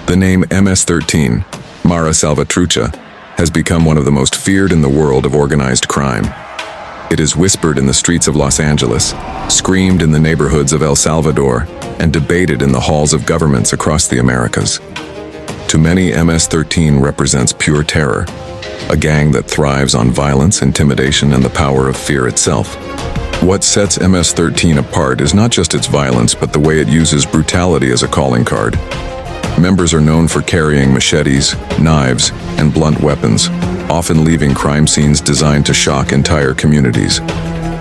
The name MS-13, Mara Salvatrucha, has become one of the most feared in the world of organized crime. It is whispered in the streets of Los Angeles, screamed in the neighborhoods of El Salvador, and debated in the halls of governments across the Americas. To many, MS-13 represents pure terror, a gang that thrives on violence, intimidation, and the power of fear itself. What sets MS-13 apart is not just its violence, but the way it uses brutality as a calling card. Members are known for carrying machetes, knives, and blunt weapons, often leaving crime scenes designed to shock entire communities.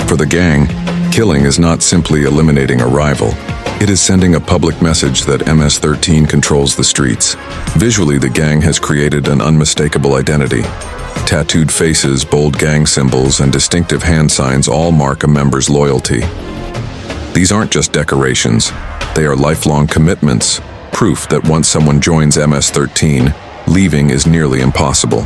For the gang, killing is not simply eliminating a rival. It is sending a public message that MS-13 controls the streets. Visually, the gang has created an unmistakable identity. Tattooed faces, bold gang symbols, and distinctive hand signs all mark a member's loyalty. These aren't just decorations, they are lifelong commitments, proof that once someone joins MS-13, leaving is nearly impossible.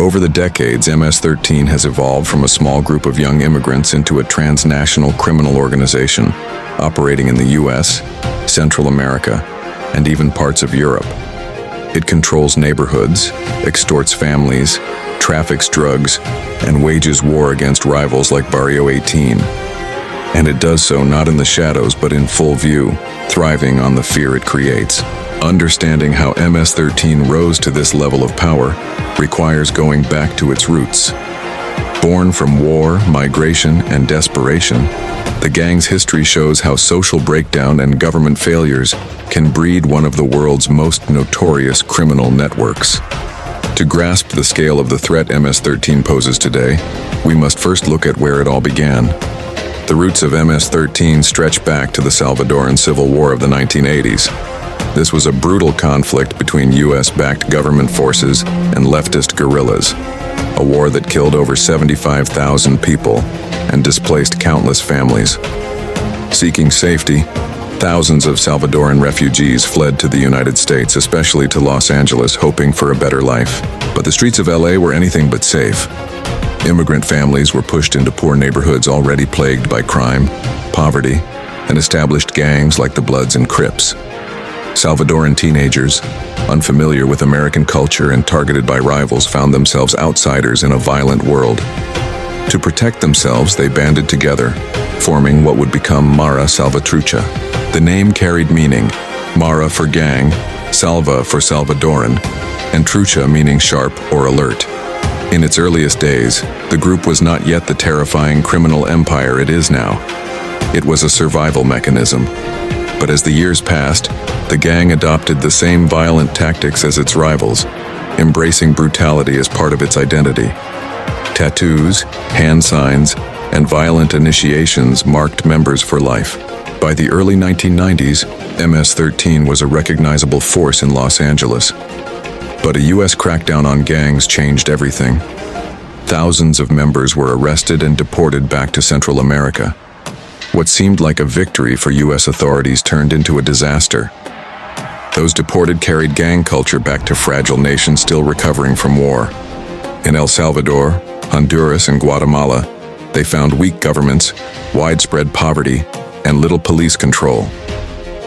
Over the decades, MS-13 has evolved from a small group of young immigrants into a transnational criminal organization, operating in the US, Central America, and even parts of Europe. It controls neighborhoods, extorts families, traffics drugs, and wages war against rivals like Barrio 18. And it does so not in the shadows but in full view, thriving on the fear it creates. Understanding how MS-13 rose to this level of power requires going back to its roots. Born from war, migration, and desperation, the gang's history shows how social breakdown and government failures can breed one of the world's most notorious criminal networks. To grasp the scale of the threat MS-13 poses today, we must first look at where it all began. The roots of MS-13 stretch back to the Salvadoran Civil War of the 1980s. This was a brutal conflict between US-backed government forces and leftist guerrillas, a war that killed over 75,000 people and displaced countless families. Seeking safety, thousands of Salvadoran refugees fled to the United States, especially to Los Angeles, hoping for a better life. But the streets of LA were anything but safe. Immigrant families were pushed into poor neighborhoods already plagued by crime, poverty, and established gangs like the Bloods and Crips. Salvadoran teenagers, unfamiliar with American culture and targeted by rivals, found themselves outsiders in a violent world. To protect themselves, they banded together, forming what would become Mara Salvatrucha. The name carried meaning: Mara for gang, Salva for Salvadoran, and Trucha meaning sharp or alert. In its earliest days, the group was not yet the terrifying criminal empire it is now. It was a survival mechanism. But as the years passed, the gang adopted the same violent tactics as its rivals, embracing brutality as part of its identity. Tattoos, hand signs, and violent initiations marked members for life. By the early 1990s, MS-13 was a recognizable force in Los Angeles. But a US crackdown on gangs changed everything. Thousands of members were arrested and deported back to Central America. What seemed like a victory for US authorities turned into a disaster. Those deported carried gang culture back to fragile nations still recovering from war. In El Salvador, Honduras, and Guatemala, they found weak governments, widespread poverty, and little police control.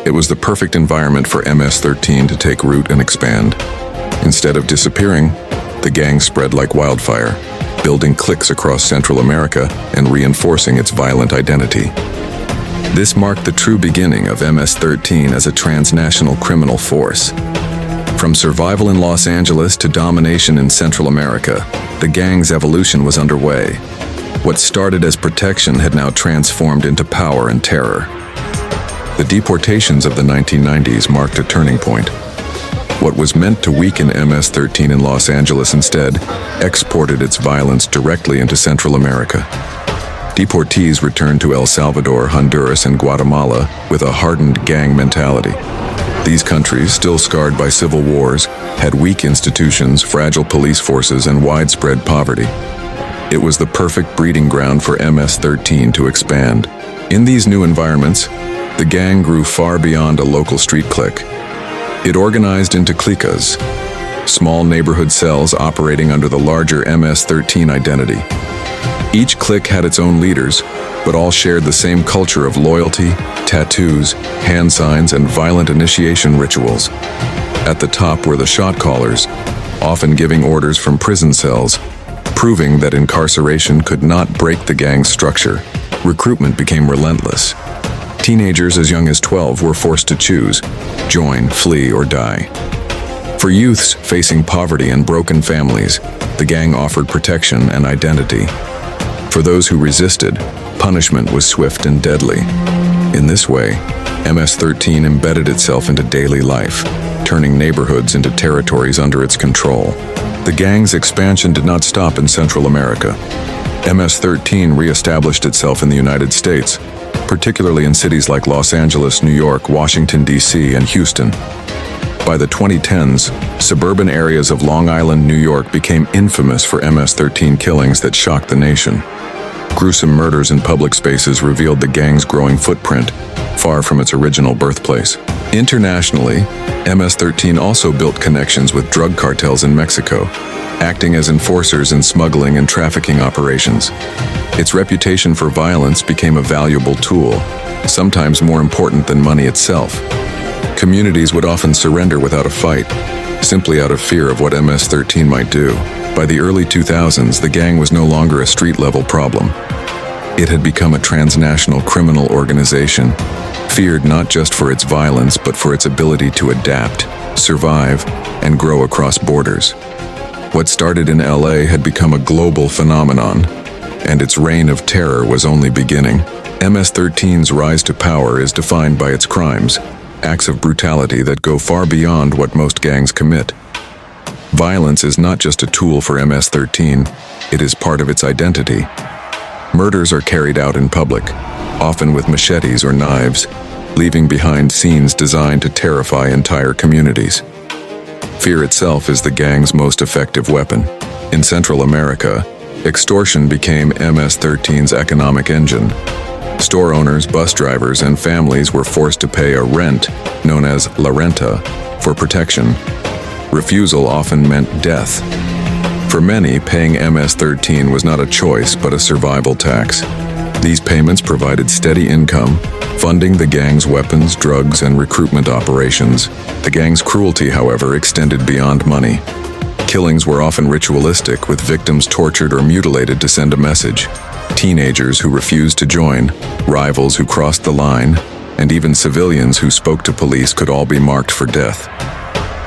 It was the perfect environment for MS-13 to take root and expand. Instead of disappearing, the gang spread like wildfire, building cliques across Central America and reinforcing its violent identity. This marked the true beginning of MS-13 as a transnational criminal force. From survival in Los Angeles to domination in Central America, the gang's evolution was underway. What started as protection had now transformed into power and terror. The deportations of the 1990s marked a turning point. What was meant to weaken MS-13 in Los Angeles instead exported its violence directly into Central America. Deportees returned to El Salvador, Honduras, and Guatemala with a hardened gang mentality. These countries, still scarred by civil wars, had weak institutions, fragile police forces, and widespread poverty. It was the perfect breeding ground for MS-13 to expand. In these new environments, the gang grew far beyond a local street clique. It organized into cliques, small neighborhood cells operating under the larger MS-13 identity. Each clique had its own leaders, but all shared the same culture of loyalty, tattoos, hand signs, and violent initiation rituals. At the top were the shot callers, often giving orders from prison cells, proving that incarceration could not break the gang's structure. Recruitment became relentless. Teenagers as young as 12 were forced to choose: join, flee, or die. For youths facing poverty and broken families, the gang offered protection and identity. For those who resisted, punishment was swift and deadly. In this way, MS-13 embedded itself into daily life, turning neighborhoods into territories under its control. The gang's expansion did not stop in Central America. MS-13 re-established itself in the United States, particularly in cities like Los Angeles, New York, Washington, D.C., and Houston. By the 2010s, suburban areas of Long Island, New York became infamous for MS-13 killings that shocked the nation. Gruesome murders in public spaces revealed the gang's growing footprint, far from its original birthplace. Internationally, MS-13 also built connections with drug cartels in Mexico, acting as enforcers in smuggling and trafficking operations. Its reputation for violence became a valuable tool, sometimes more important than money itself. Communities would often surrender without a fight, simply out of fear of what MS-13 might do. By the early 2000s, the gang was no longer a street-level problem. It had become a transnational criminal organization, feared not just for its violence, but for its ability to adapt, survive, and grow across borders. What started in LA had become a global phenomenon, and its reign of terror was only beginning. MS-13's rise to power is defined by its crimes, acts of brutality that go far beyond what most gangs commit. Violence is not just a tool for MS-13, it is part of its identity. Murders are carried out in public, often with machetes or knives, leaving behind scenes designed to terrify entire communities. Fear itself is the gang's most effective weapon. In Central America, extortion became MS-13's economic engine. Store owners, bus drivers, and families were forced to pay a rent, known as la renta, for protection. Refusal often meant death. For many, paying MS-13 was not a choice but a survival tax. These payments provided steady income, funding the gang's weapons, drugs, and recruitment operations. The gang's cruelty, however, extended beyond money. Killings were often ritualistic, with victims tortured or mutilated to send a message. Teenagers who refused to join, rivals who crossed the line, and even civilians who spoke to police could all be marked for death.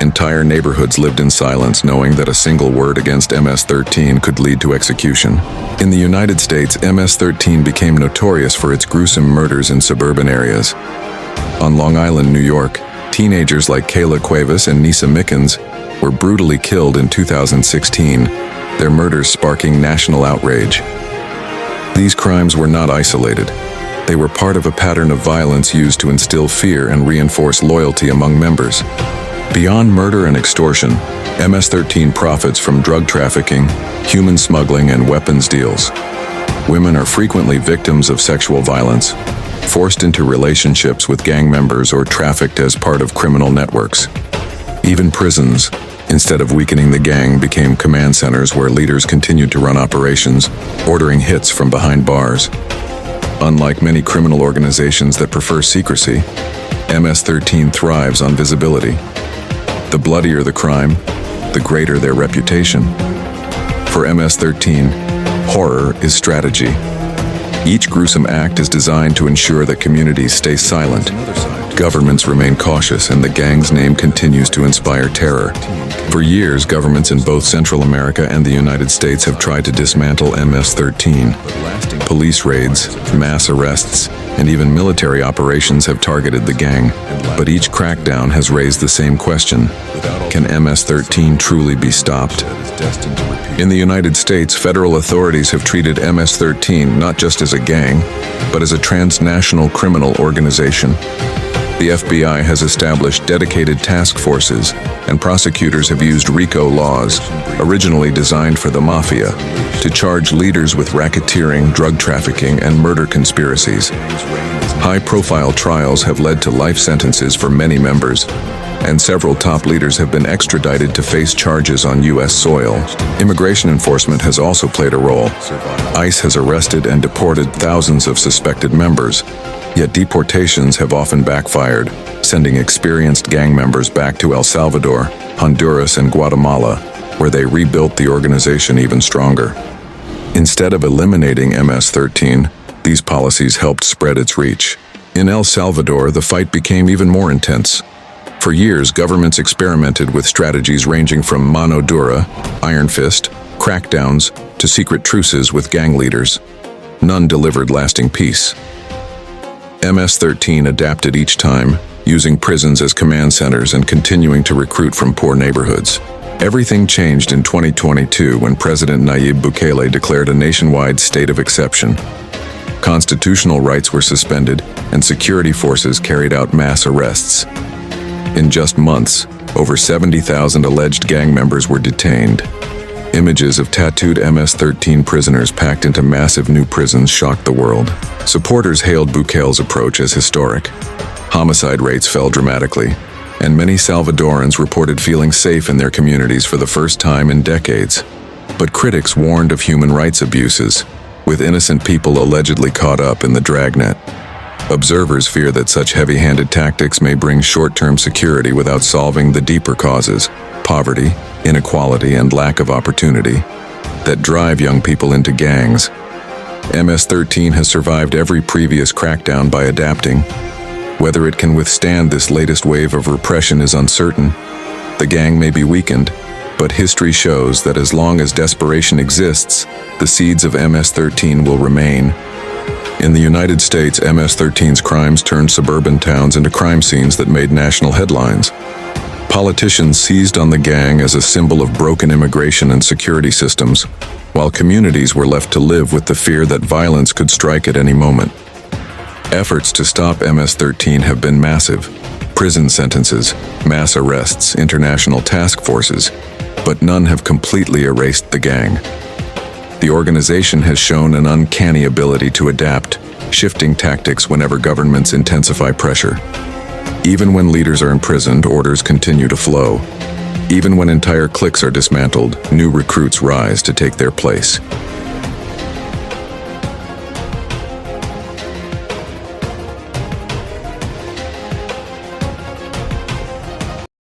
Entire neighborhoods lived in silence, knowing that a single word against MS-13 could lead to execution. In the United States, MS-13 became notorious for its gruesome murders in suburban areas. On Long Island, New York, teenagers like Kayla Cuevas and Nisa Mickens were brutally killed in 2016, their murders sparking national outrage. These crimes were not isolated. They were part of a pattern of violence used to instill fear and reinforce loyalty among members. Beyond murder and extortion, MS-13 profits from drug trafficking, human smuggling, and weapons deals. Women are frequently victims of sexual violence, forced into relationships with gang members, or trafficked as part of criminal networks. Even prisons, instead of weakening the gang, became command centers where leaders continued to run operations, ordering hits from behind bars. Unlike many criminal organizations that prefer secrecy, MS-13 thrives on visibility. The bloodier the crime, the greater their reputation. For MS-13, horror is strategy. Each gruesome act is designed to ensure that communities stay silent. Governments remain cautious, and the gang's name continues to inspire terror. For years, governments in both Central America and the United States have tried to dismantle MS-13. Police raids, mass arrests, and even military operations have targeted the gang, but each crackdown has raised the same question: can MS-13 truly be stopped? In the United States, federal authorities have treated MS-13 not just as a gang, but as a transnational criminal organization. The FBI has established dedicated task forces, and prosecutors have used RICO laws, originally designed for the mafia, to charge leaders with racketeering, drug trafficking, and murder conspiracies. High-profile trials have led to life sentences for many members, and several top leaders have been extradited to face charges on U.S. soil. Immigration enforcement has also played a role. ICE has arrested and deported thousands of suspected members, yet deportations have often backfired, sending experienced gang members back to El Salvador, Honduras, and Guatemala, where they rebuilt the organization even stronger. Instead of eliminating MS-13, these policies helped spread its reach. In El Salvador, the fight became even more intense. For years, governments experimented with strategies ranging from mano dura, iron fist, crackdowns, to secret truces with gang leaders. None delivered lasting peace. MS-13 adapted each time, using prisons as command centers and continuing to recruit from poor neighborhoods. Everything changed in 2022 when President Nayib Bukele declared a nationwide state of exception. Constitutional rights were suspended, and security forces carried out mass arrests. In just months, over 70,000 alleged gang members were detained. Images of tattooed MS-13 prisoners packed into massive new prisons shocked the world. Supporters hailed Bukele's approach as historic. Homicide rates fell dramatically, and many Salvadorans reported feeling safe in their communities for the first time in decades. But critics warned of human rights abuses, with innocent people allegedly caught up in the dragnet. Observers fear that such heavy-handed tactics may bring short-term security without solving the deeper causes, poverty, inequality, and lack of opportunity, that drive young people into gangs. MS-13 has survived every previous crackdown by adapting. Whether it can withstand this latest wave of repression is uncertain. The gang may be weakened, but history shows that as long as desperation exists, the seeds of MS-13 will remain. In the United States, MS-13's crimes turned suburban towns into crime scenes that made national headlines. Politicians seized on the gang as a symbol of broken immigration and security systems, while communities were left to live with the fear that violence could strike at any moment. Efforts to stop MS-13 have been massive. Prison sentences, mass arrests, international task forces, but none have completely erased the gang. The organization has shown an uncanny ability to adapt, shifting tactics whenever governments intensify pressure. Even when leaders are imprisoned, orders continue to flow. Even when entire cliques are dismantled, new recruits rise to take their place.